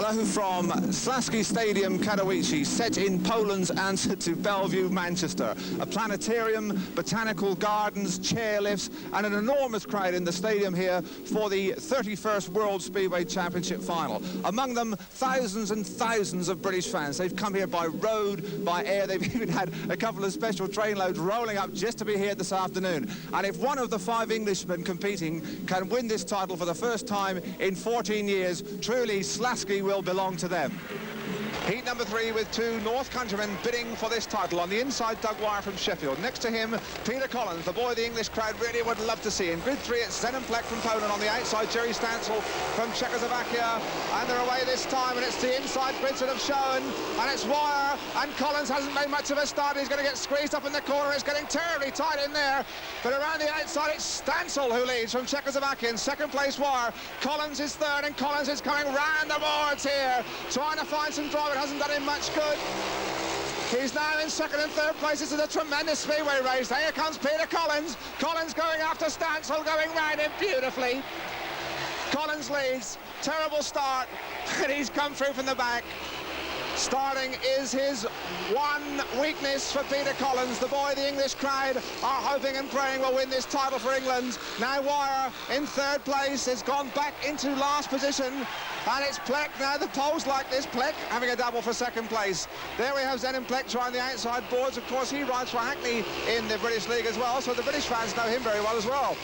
Hello from Śląski Stadium, Katowice, set in Poland's answer to Bellevue, Manchester. A planetarium, botanical gardens, chairlifts, and an enormous crowd in the stadium here for the 31st World Speedway Championship final. Among them, thousands and thousands of British fans. They've come here by road, by air. They've even had a couple of special train loads rolling up just to be here this afternoon. And if one of the 5 Englishmen competing can win this title for the first time in 14 years, truly Śląski will belong to them. Heat number 3 with 2 North countrymen bidding for this title. On the inside, Doug Wire from Sheffield. Next to him, Peter Collins, the boy the English crowd really would love to see. In grid 3, it's Zenon from Poland. On the outside, Jerry Stancil from Czechoslovakia. And they're away this time, and it's the inside grids that have shown. And it's Wire, and Collins hasn't made much of a start. He's going to get squeezed up in the corner. It's getting terribly tight in there. But around the outside, it's Stancil who leads from Czechoslovakia. In second place, Wire. Collins is third, and Collins is coming round the boards here, trying to find some drive. It hasn't done him much good. He's now in second and third place. This is a tremendous speedway race. Here comes Peter Collins. Collins going after Stancil, going round him beautifully. Collins leads. Terrible start, and he's come through from the back. Starting is his one weakness for Peter Collins. The boy the English crowd are hoping and praying will win this title for England. Now Wire in third place has gone back into last position. And it's Pleck now. The poles like this. Pleck having a double for second place. There we have Zenon Pleck trying the outside boards. Of course, he rides for Hackney in the British League as well, so the British fans know him very well as well.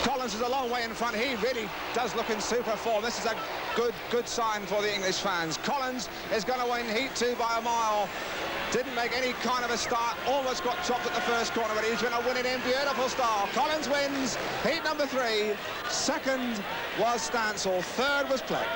Collins is a long way in front. He really does look in super form. This is a good sign for the English fans. Collins is going to win Heat 2 by a mile. Didn't make any kind of a start. Almost got chopped at the first corner, but he's going to win it in beautiful style. Collins wins Heat number 3. Second was Stancil. Third was Pleck.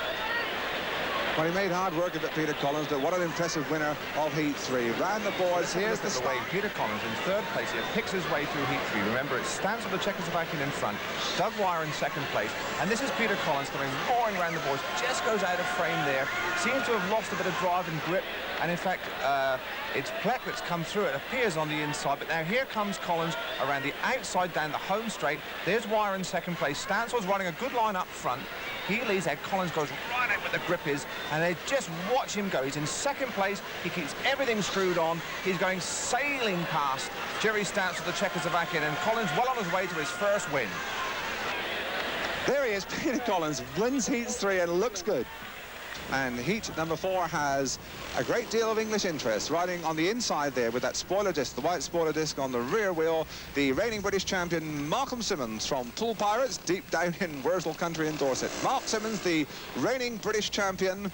Well, he made hard work of it, Peter Collins, but what an impressive winner of Heat 3. Round the boards, here's the start. Peter Collins in third place here picks his way through Heat 3. Remember, it's Stancil, the Czechoslovakian, in front. Doug Wire in second place. And this is Peter Collins coming roaring round the boards. Just goes out of frame there. Seems to have lost a bit of drive and grip. And in fact, it's Pleck that's come through. It appears on the inside. But now here comes Collins around the outside down the home straight. There's Wire in second place. Stancil's running a good line up front. He leads there. Collins goes right out where the grip is, and they just watch him go. He's in second place. He keeps everything screwed on. He's going sailing past Jerry Stancil, the Czechoslovakian, and Collins well on his way to his first win. There he is, Peter Collins wins Heat 3 and looks good. And Heat number 4 has a great deal of English interest. Riding on the inside there with that spoiler disc, the white spoiler disc on the rear wheel, the reigning British champion Malcolm Simmons from Pool Pirates, deep down in Wurzel country in Dorset. Mark Simmons, the reigning British champion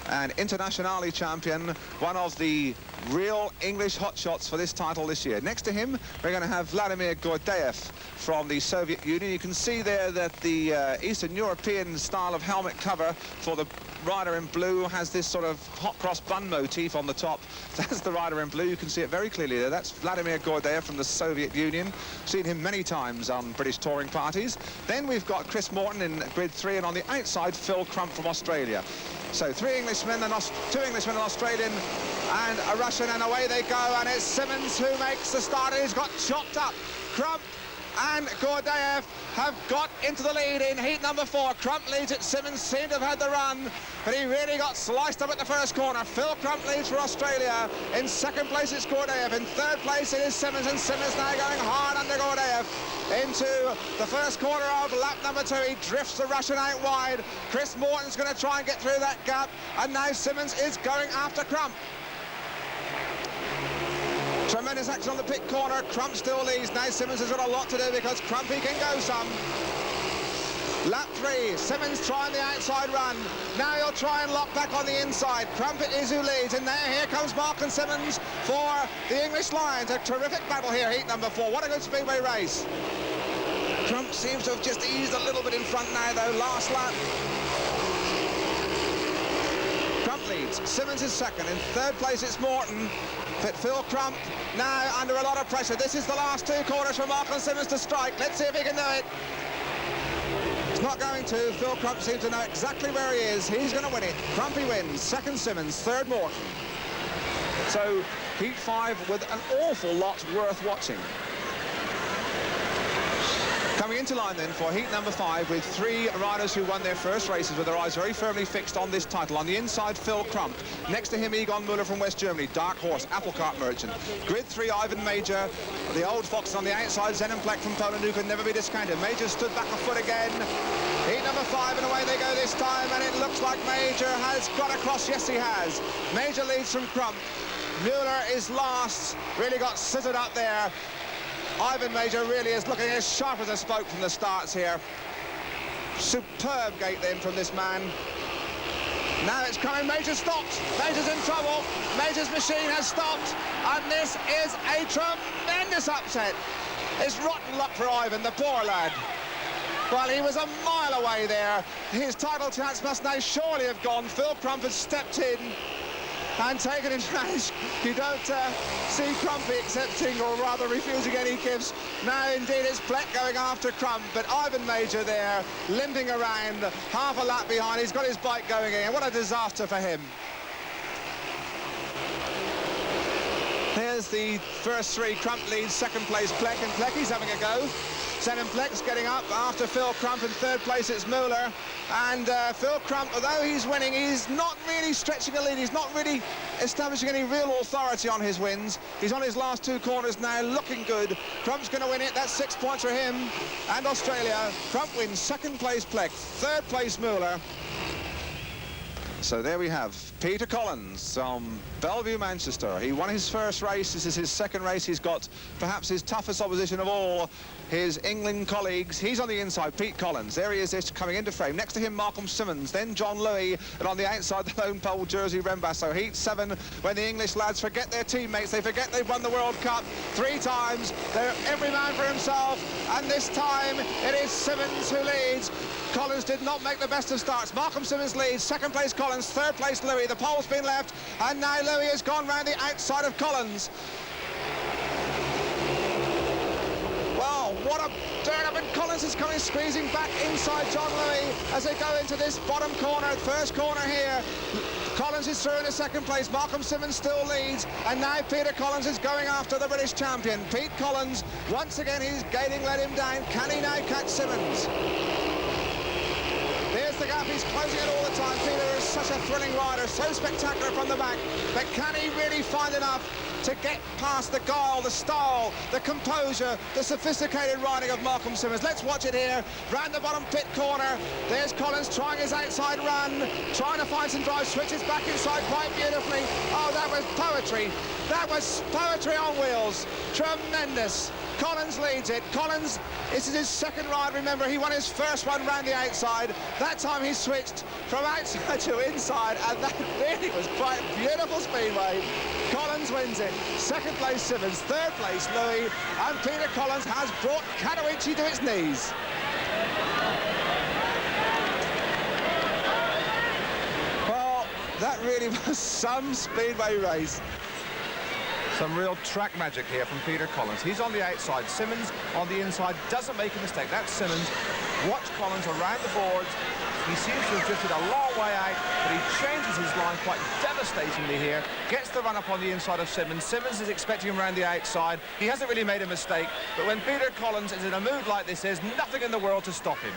and internationale champion, one of the real English hotshots for this title this year. Next to him, we're going to have Vladimir Gordeev from the Soviet Union. You can see there that the Eastern European style of helmet cover for the rider in blue has this sort of hot cross bun motif on the top. That's the rider in blue. You can see it very clearly there. That's Vladimir Gordeev from the Soviet Union. Seen him many times on British touring parties. Then we've got Chris Morton in grid 3, and on the outside, Phil Crump from Australia. So 3 Englishmen and 2 Englishmen, an Australian and a Russian, and away they go, and it's Simmons who makes the start, and he's got chopped up. Crump and Gordeev have got into the lead in Heat number 4. Crump leads it. Simmons seemed to have had the run, but he really got sliced up at the first corner. Phil Crump leads for Australia. In second place it's Gordeev. In third place it is Simmons, and Simmons now going hard under Gordeev into the first corner of lap number 2. He drifts the Russian out wide. Chris Morton's going to try and get through that gap, and now Simmons is going after Crump. Tremendous action on the pit corner. Crump still leads. Now Simmons has got a lot to do because Crumpy can go some. Lap 3, Simmons trying the outside run. Now he'll try and lock back on the inside. Crumpet is who leads, and here comes Mark and Simmons for the English Lions. A terrific battle here, Heat number 4. What a good speedway race. Crump seems to have just eased a little bit in front now, though. Last lap. Crump leads. Simmons is second. In third place, it's Morton. But Phil Crump now under a lot of pressure. This is the last 2 corners for Mark and Simmons to strike. Let's see if he can do it. It's not going to. Phil Crump seems to know exactly where he is. He's going to win it. Crumpy wins. Second Simmons. Third Morton. So Heat 5 with an awful lot worth watching. Coming into into line then for heat number 5 with 3 riders who won their first races with their eyes very firmly fixed on this title. On the inside, Phil Crump. Next to him, Egon Müller from West Germany. Dark Horse, Applecart Merchant. Grid 3, Ivan Major. The old fox on the outside, Zenenplek from Poland, who can never be discounted. Major stood back a foot again. Heat number 5, and away they go this time, and it looks like Major has got across. Yes, he has. Major leads from Crump. Müller is last, really got scissored up there. Ivan Major really is looking as sharp as a spoke from the starts here. Superb gate then from this man. Now it's coming, Major stopped. Major's in trouble. Major's machine has stopped, and this is a tremendous upset. It's rotten luck for Ivan, the poor lad. Well, he was a mile away there. His title chance must now surely have gone. Phil Crump has stepped in and taken advantage. You don't see Crumpy accepting, or rather refusing any gifts. Now indeed it's Plek going after Crump, but Ivan Major there limping around, half a lap behind. He's got his bike going again. What a disaster for him. Here's the first 3. Crump leads, second place Plek, and Plek, he's having a go. Zenenplek's getting up after Phil Crump. In third place it's Müller, and Phil Crump, although he's winning, he's not really stretching a lead. He's not really establishing any real authority on his wins. He's on his last 2 corners now, looking good. Crump's going to win it. That's 6 points for him and Australia. Crump wins, second place Plek, third place Müller. So there we have Peter Collins from Bellevue, Manchester. He won his first race. This is his second race. He's got perhaps his toughest opposition of all, his England colleagues. He's on the inside, Pete Collins. There he is coming into frame. Next to him, Malcolm Simmons, then John Louis, and on the outside, the lone pole, Jersey Rembass. So heat 7, when the English lads forget their teammates, they forget they've won the World Cup 3 times. They're every man for himself, and this time it is Simmons who leads. Collins did not make the best of starts. Malcolm Simmons leads, second place Collins, third place Louis. The pole's been left, and now Louis has gone round the outside of Collins. Well, what a turn up, and Collins is coming squeezing back inside John Louis as they go into this bottom corner, first corner here. Collins is through in the second place. Malcolm Simmons still leads, and now Peter Collins is going after the British champion. Pete Collins, once again, his gating let him down. Can he now catch Simmons? There's the gap, he's closing it all the time. Peter is such a thrilling rider, so spectacular from the back, but can he really find enough to get past the guile, the style, the composure, the sophisticated riding of Malcolm Simmons? Let's watch it here, round the bottom pit corner. There's Collins trying his outside run, trying to find some drive, switches back inside quite beautifully. Oh, that was poetry. That was poetry on wheels. Tremendous. Collins leads it. Collins, this is his second ride, remember, he won his first one round the outside. That time he switched from outside to inside, and that really was quite a beautiful speedway. Collins wins it. Second place Simmons, third place Louis, and Peter Collins has brought Katowice to its knees. Well, that really was some speedway race. Some real track magic here from Peter Collins. He's on the outside. Simmons on the inside doesn't make a mistake. That's Simmons. Watch Collins around the boards. He seems to have drifted a long way out, but he changes his line quite devastatingly here. Gets the run up on the inside of Simmons. Simmons is expecting him around the outside. He hasn't really made a mistake, but when Peter Collins is in a mood like this, there's nothing in the world to stop him.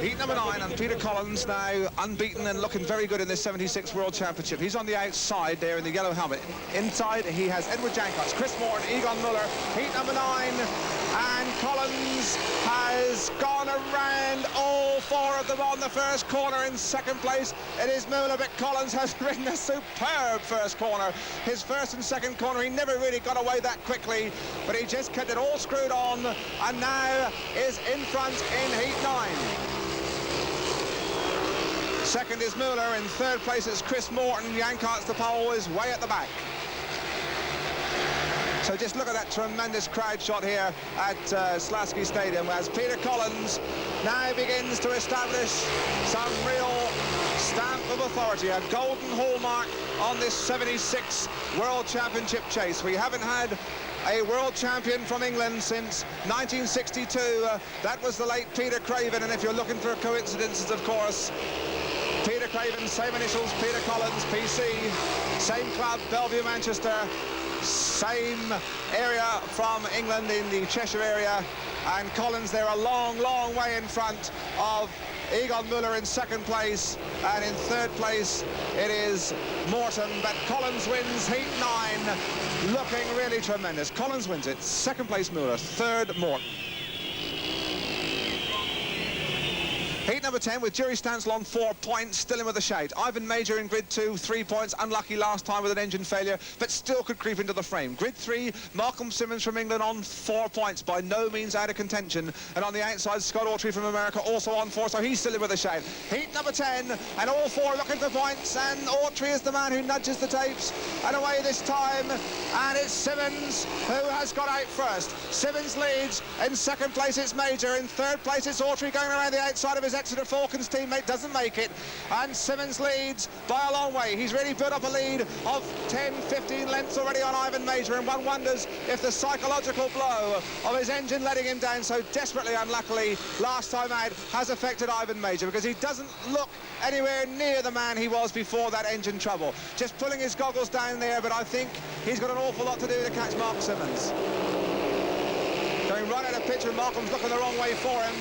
Heat number 9, and Peter Collins now unbeaten and looking very good in this 76 World Championship. He's on the outside there in the yellow helmet. Inside he has Edward Jankos, Chris Morton, Egon Müller. Heat number 9, and Collins has gone around all 4 of them on the first corner. In second place it is Müller, but Collins has ridden a superb first corner. His first and second corner, he never really got away that quickly, but he just kept it all screwed on, and now is in front in Heat 9. Second is Müller. In third place it's Chris Morton. Jankart's the pole is way at the back. So just look at that tremendous crowd shot here at Slasky Stadium as Peter Collins now begins to establish some real stamp of authority, a golden hallmark on this 76 World Championship chase. We haven't had a world champion from England since 1962. That was the late Peter Craven, and if you're looking for coincidences, of course, Peter Craven, same initials, Peter Collins, PC, same club, Bellevue, Manchester. Same area from England in the Cheshire area, and Collins there a long, long way in front of Egon Müller in second place, and in third place it is Morton, but Collins wins heat 9, looking really tremendous. Collins wins it, second place Müller, third Morton. Heat number 10 with Jerry Stansel on 4 points, still in with a shout. Ivan Major in grid 2, 3 points, unlucky last time with an engine failure, but still could creep into the frame. Grid 3, Malcolm Simmons from England on 4 points, by no means out of contention. And on the outside, Scott Autry from America also on 4, so he's still in with a shout. Heat number 10, and all 4 looking for points, and Autry is the man who nudges the tapes. And away this time, and it's Simmons who has got out first. Simmons leads. In second place, it's Major. In third place, it's Autry going around the outside of his Exeter Falcons teammate, doesn't make it, and Simmons leads by a long way. He's really built up a lead of 10-15 lengths already on Ivan Major, and one wonders if the psychological blow of his engine letting him down so desperately unluckily last time out has affected Ivan Major, because he doesn't look anywhere near the man he was before that engine trouble. Just pulling his goggles down there, but I think he's got an awful lot to do to catch Mark Simmons. Going right out of pitch, and Malcolm's looking the wrong way for him,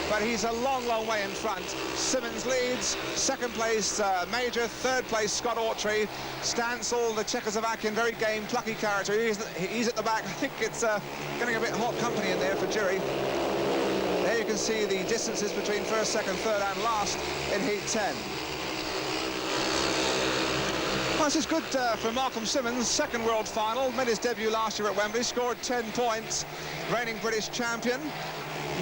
but he's a long, long way in front. Simmons leads, second place Major, third place Scott Autry. Stansel, the Czechoslovakian, very game, plucky character. He's at the back. I think it's getting a bit hot company in there for Jerry. There you can see the distances between first, second, third and last in Heat 10. Well, this is good for Malcolm Simmons, second world final, made his debut last year at Wembley, scored 10 points, reigning British champion,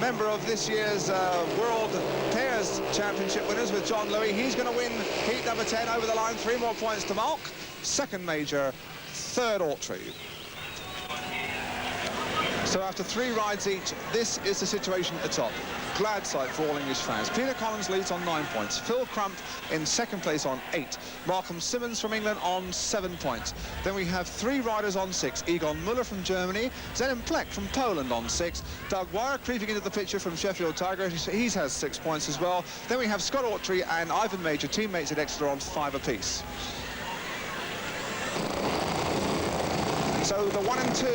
member of this year's World Pairs Championship winners with John Louis. He's going to win heat number 10 over the line, 3 more points to Malk, second Major, third Autry. So after 3 rides each, this is the situation at the top. Glad sight for all English fans. Peter Collins leads on 9 points. Phil Crump in second place on 8. Malcolm Simmons from England on 7 points. Then we have 3 riders on 6. Egon Müller from Germany. Zenon Plek from Poland on 6. Doug Wire creeping into the picture from Sheffield Tiger. He has 6 points as well. Then we have Scott Autry and Ivan Major, teammates at Exeter, on 5 apiece. So the 1 and 2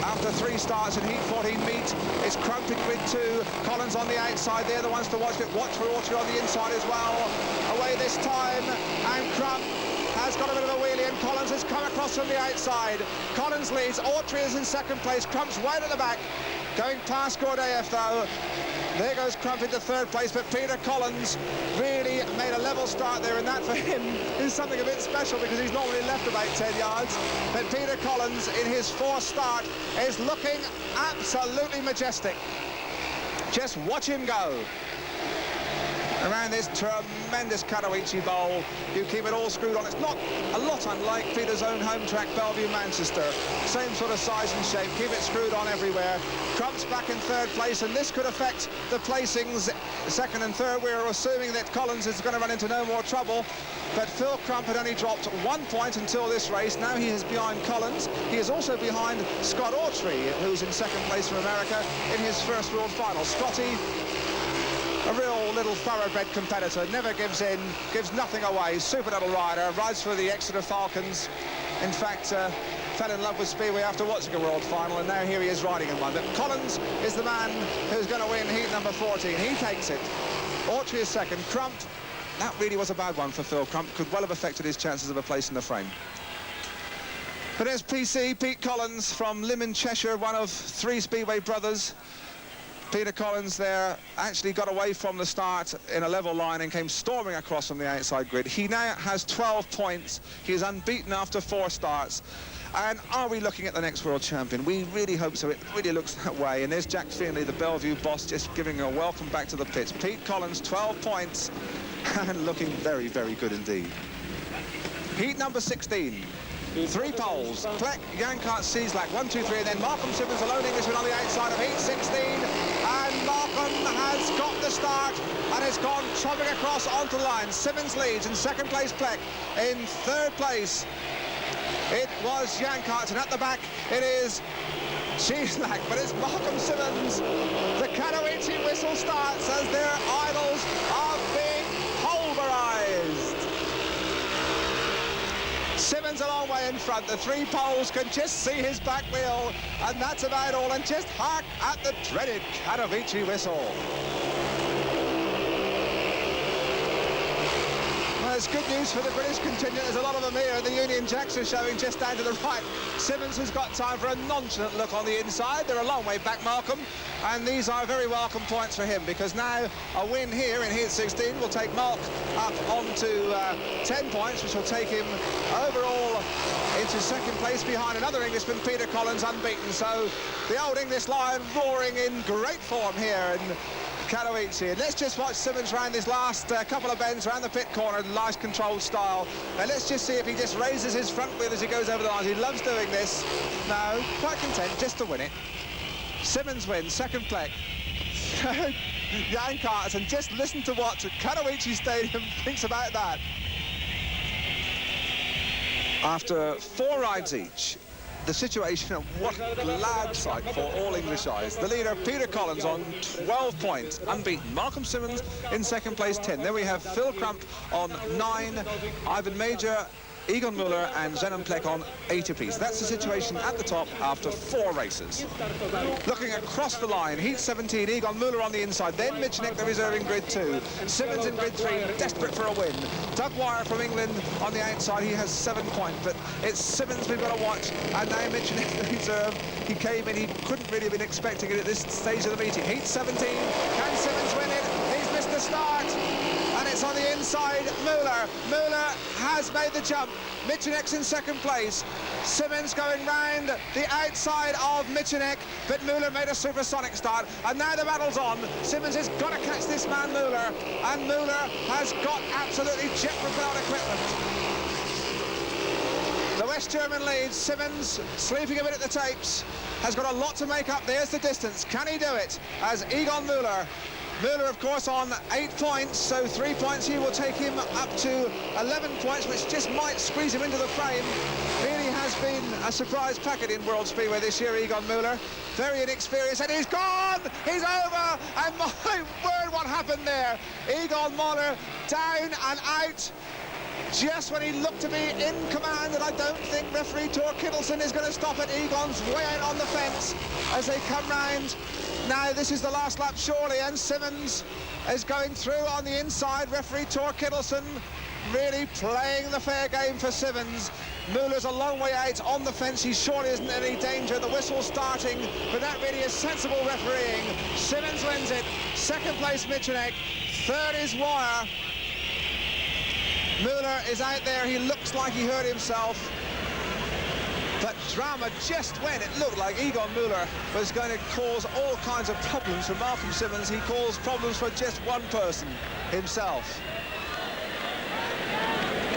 after 3 starts in Heat 14 meet is Crump in grid 2, Collins on the outside. They're the ones to watch, but watch for Autry on the inside as well. Away this time, and Crump has got a bit of a wheelie, and Collins has come across from the outside. Collins leads, Autry is in second place, Crump's right at the back, going past Gordeev though. There goes Crump into third place, but Peter Collins really made a level start there, and that for him is something a bit special because he's normally left about 10 yards. But Peter Collins in his 4th start is looking absolutely majestic. Just watch him go around this tremendous Katowice bowl. You keep it all screwed on. It's not a lot unlike Peter's own home track, Bellevue, Manchester. Same sort of size and shape. Keep it screwed on everywhere. Crump's back in third place, and this could affect the placings. Second and third, we're assuming that Collins is going to run into no more trouble. But Phil Crump had only dropped 1 point until this race. Now he is behind Collins. He is also behind Scott Autry, who's in second place from America in his first world final. Scotty, a real little thoroughbred competitor, never gives in, gives nothing away, super little rider, rides for the Exeter Falcons. In fact, fell in love with Speedway after watching a world final, and now here he is riding in one. But Collins is the man who's going to win heat number 14. He takes it. Autry is second. Crump, that really was a bad one for Phil Crump. Could well have affected his chances of a place in the frame. But there's PC, Pete Collins from Lymm, Cheshire, one of 3 Speedway brothers. Peter Collins there actually got away from the start in a level line and came storming across from the outside grid. He now has 12 points. He is unbeaten after 4 starts. And are we looking at the next world champion? We really hope so. It really looks that way. And there's Jack Finley, the Bellevue boss, just giving a welcome back to the pits. Pete Collins, 12 points, and looking very, very good indeed. Heat number 16. 3 poles. Plek, Jankart, Cieslak, 1, 2, 3, and then Malcolm Simmons, a lone Englishman on the outside of heat 16. And Malcolm has got the start and has gone chopping across onto the line. Simmons leads in second place, Plek. In third place, it was Jankart, and at the back, it is Cieslak, but it's Malcolm Simmons. The Katowice whistle starts as their idols are being pulverized. Simmons a long way in front. The three poles can just see his back wheel, and that's about all. And just hark at the dreaded Katowice whistle. It's good news for the British contingent. There's a lot of them here, and the Union Jacks are showing just down to the right. Simmons has got time for a nonchalant look on the inside. They're a long way back, Malcolm, and these are very welcome points for him, because now a win here in Heat 16 will take Malk up onto 10 points, which will take him overall into second place behind another Englishman, Peter Collins, unbeaten. So the old English Lion roaring in great form here in Katowice. And let's just watch Simmons round this last couple of bends around the pit corner, nice controlled style. And let's just see if he just raises his front wheel as he goes over the lines. He loves doing this. No, quite content just to win it. Simmons wins, second place. Jan Carter, and just listen to what Katowice Stadium thinks about that. After 4 rides each, the situation, and what a glad sight for all English eyes. The leader, Peter Collins, on 12 points, unbeaten. Malcolm Simmons in second place, 10. Then we have Phil Crump on 9, Ivan Major, Egon Muller and Zenon Plek on 8 apiece. That's the situation at the top after 4 races. Looking across the line, Heat 17, Egon Muller on the inside, then Michnik, the reserve in grid 2. Simmons in grid 3, desperate for a win. Doug Wire from England on the outside, he has 7 points, but it's Simmons we've got to watch. And now Michnik, the reserve, he came in, he couldn't really have been expecting it at this stage of the meeting. Heat 17, can Simmons win it? He's missed the start. And it's on the inside, Muller. Muller has made the jump. Michnik's in second place. Simmons going round the outside of Michnik, but Muller made a supersonic start. And now the battle's on. Simmons has got to catch this man, Muller. And Muller has got absolutely jet-propelled equipment. The West German leads. Simmons, sleeping a bit at the tapes, has got a lot to make up. There's the distance. Can he do it? As Egon Muller, of course, on 8 points, so 3 points here will take him up to 11 points, which just might squeeze him into the frame. Really has been a surprise packet in World Speedway this year, Egon Muller. Very inexperienced, and he's gone! He's over! And my word, what happened there? Egon Muller down and out just when he looked to be in command, and I don't think referee Tor Kittleson is going to stop it. Egon's way out on the fence as they come round. Now this is the last lap surely, and Simmons is going through on the inside. Referee Tor Kittleson really playing the fair game for Simmons. Muller's a long way out on the fence. He surely isn't in any danger. The whistle's starting, but that really is sensible refereeing. Simmons wins it. Second place Michnik. Third is Wire. Muller is out there. He looks like he hurt himself. But drama just when it looked like Egon Muller was going to cause all kinds of problems for Malcolm Simmons. He caused problems for just one person, himself.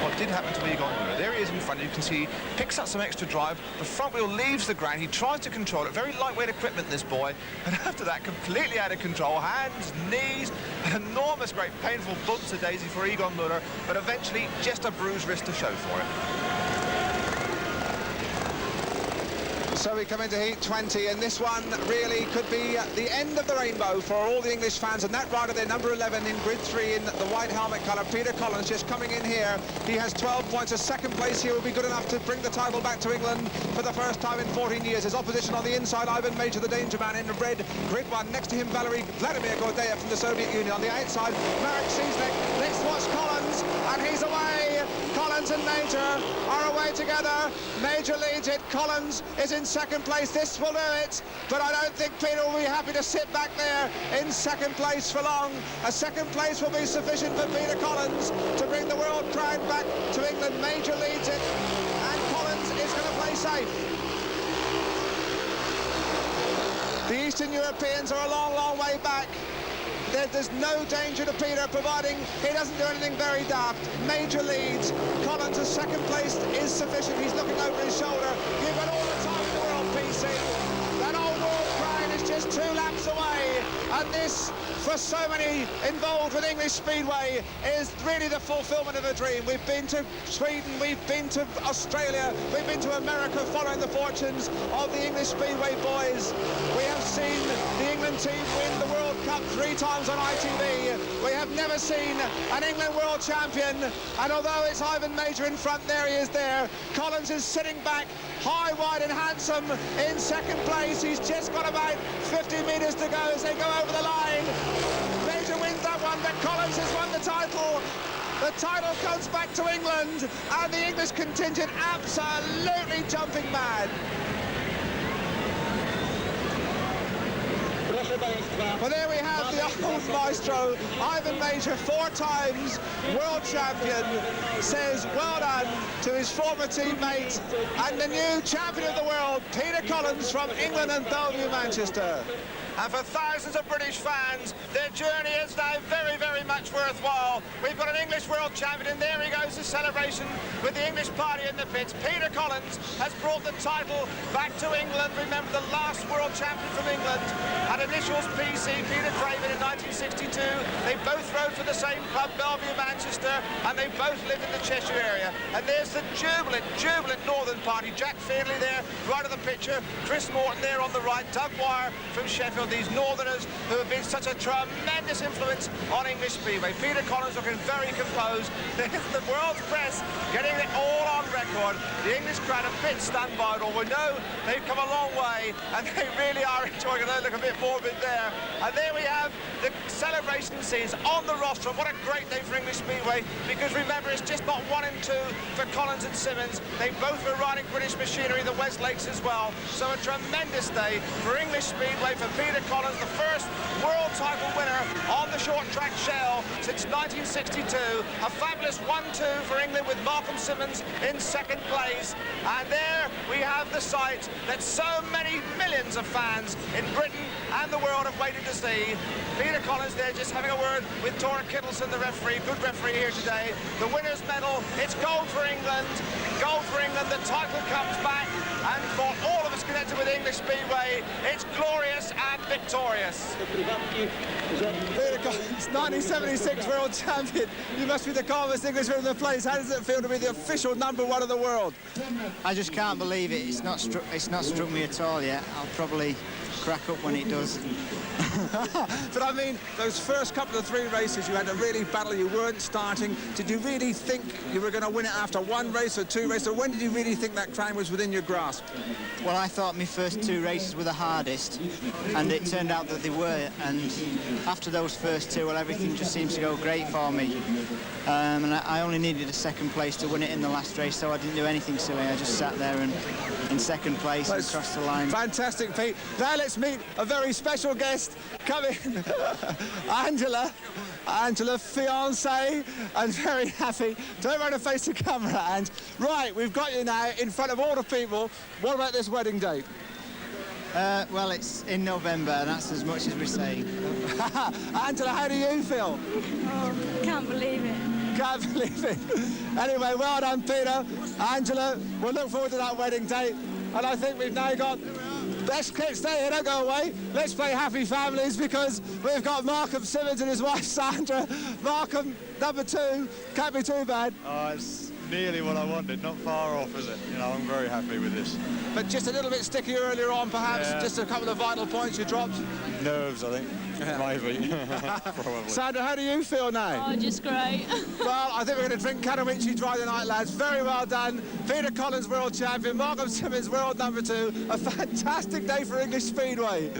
What did happen to Egon Muller? There he is in front. You can see he picks up some extra drive. The front wheel leaves the ground. He tries to control it. Very lightweight equipment, this boy. And after that, completely out of control. Hands, knees, an enormous, great, painful bumps to Daisy for Egon Muller. But eventually, just a bruised wrist to show for it. So we come into Heat 20, and this one really could be the end of the rainbow for all the English fans. And that rider there, number 11 in grid 3 in the white helmet colour, Peter Collins, just coming in here. He has 12 points. A second place here will be good enough to bring the title back to England for the first time in 14 years. His opposition on the inside, Ivan Major, the danger man in red, grid 1. Next to him, Vladimir Gordeev from the Soviet Union. On the outside, Marek Cieslak. Let's watch Collins, and he's away. Collins and Major are away together. Major leads it. Collins is in second place. This will do it, but I don't think Peter will be happy to sit back there in second place for long. A second place will be sufficient for Peter Collins to bring the world crown back to England. Major leads it, and Collins is going to play safe. The Eastern Europeans are a long, long way back. There's no danger to Peter, providing he doesn't do anything very daft. Major leads. Collins' second place is sufficient. He's looking over his shoulder. You've got all the time in the world, PC. That old world crown is just 2 laps away. And this, for so many involved with English Speedway, is really the fulfillment of a dream. We've been to Sweden, we've been to Australia, we've been to America following the fortunes of the English Speedway boys. We have seen the English England team win the World Cup 3 times on ITV. We have never seen an England world champion, and although it's Ivan Major in front, there he is there. Collins is sitting back, high, wide and handsome in second place. He's just got about 50 metres to go as they go over the line. Major wins that one, but Collins has won the title. The title comes back to England, and the English contingent absolutely jumping mad. Well, there we have the old maestro, Ivan Major, 4 times world champion, says well done to his former teammate and the new champion of the world, Peter Collins from England and Bellevue, Manchester. And for thousands of British fans, their journey is now very, very much worthwhile. We've got an English world champion, and there he goes, the celebration with the English party in the pits. Peter Collins has brought the title back to England. Remember, the last world champion from England had initials PC, Peter Craven, in 1962. They both rode for the same club, Bellevue, Manchester, and they both lived in the Cheshire area. And there's the jubilant Northern party. Jack Findlay there, right of the picture. Chris Morton there on the right. Doug Wire from Sheffield. These Northerners who have been such a tremendous influence on English Speedway. Peter Collins looking very composed. The world's press getting it all on record. The English crowd a bit stunned by it all. We know they've come a long way, and they really are enjoying it. They look a bit morbid there. And there we have the celebration scenes on the rostrum. What a great day for English Speedway, because remember, it's just not 1 and 2 for Collins and Simmons. They both were riding British machinery, the West Lakes as well. So a tremendous day for English Speedway, for Peter Collins, the first world title winner on the short track shell since 1962. A fabulous 1-2 for England with Malcolm Simmons in second place. And there we have the sight that so many millions of fans in Britain and the world have waited to see. Peter Collins there just having a word with Tora Kittleson, the referee, good referee here today. The winner's medal, it's gold for England. Gold for England, the title comes back. And for all of us connected with English Speedway, it's glorious and victorious. Peter Collins, 1976 world champion. You must be the calmest Englishman in the place. How does it feel to be the official #1 of the world? I just can't believe it. It's not struck me at all yet. I'll probably crack up when it does. But I mean, those first couple of 3 races, you had to really battle. You weren't starting. Did you really think you were going to win it after 1 race or 2 races? Or when did you really think that crown was within your grasp? Well, I thought my first 2 races were the hardest, and it turned out that they were. And after those first 2, well, everything just seems to go great for me. And I only needed a second place to win it in the last race, so I didn't do anything silly. I just sat there and in second place and crossed the line. Fantastic, Pete. Now let's meet a very special guest. Come in. Angela, fiancée, and very happy. Turn around and face the camera. And right, we've got you now in front of all the people. What about this wedding date? Well, it's in November, and that's as much as we're saying. Angela, how do you feel? Oh, can't believe it. Can't believe it. Anyway, well done, Peter. Angela, we'll look forward to that wedding date. And I think we've now got... Let's stay here, don't go away. Let's play Happy Families, because we've got Malcolm Simmons and his wife Sandra. Malcolm, #2, can't be too bad. Oh, it's nearly what I wanted, not far off, is it? You know, I'm very happy with this. But just a little bit sticky earlier on, perhaps. Yeah. Just a couple of vital points you dropped. Nerves, I think. Maybe. Probably. Sandra, how do you feel now? Oh, just great. Well, I think we're going to drink Katowice dry tonight, lads. Very well done. Peter Collins, world champion. Malcolm Simmons, world #2. A fantastic day for English Speedway.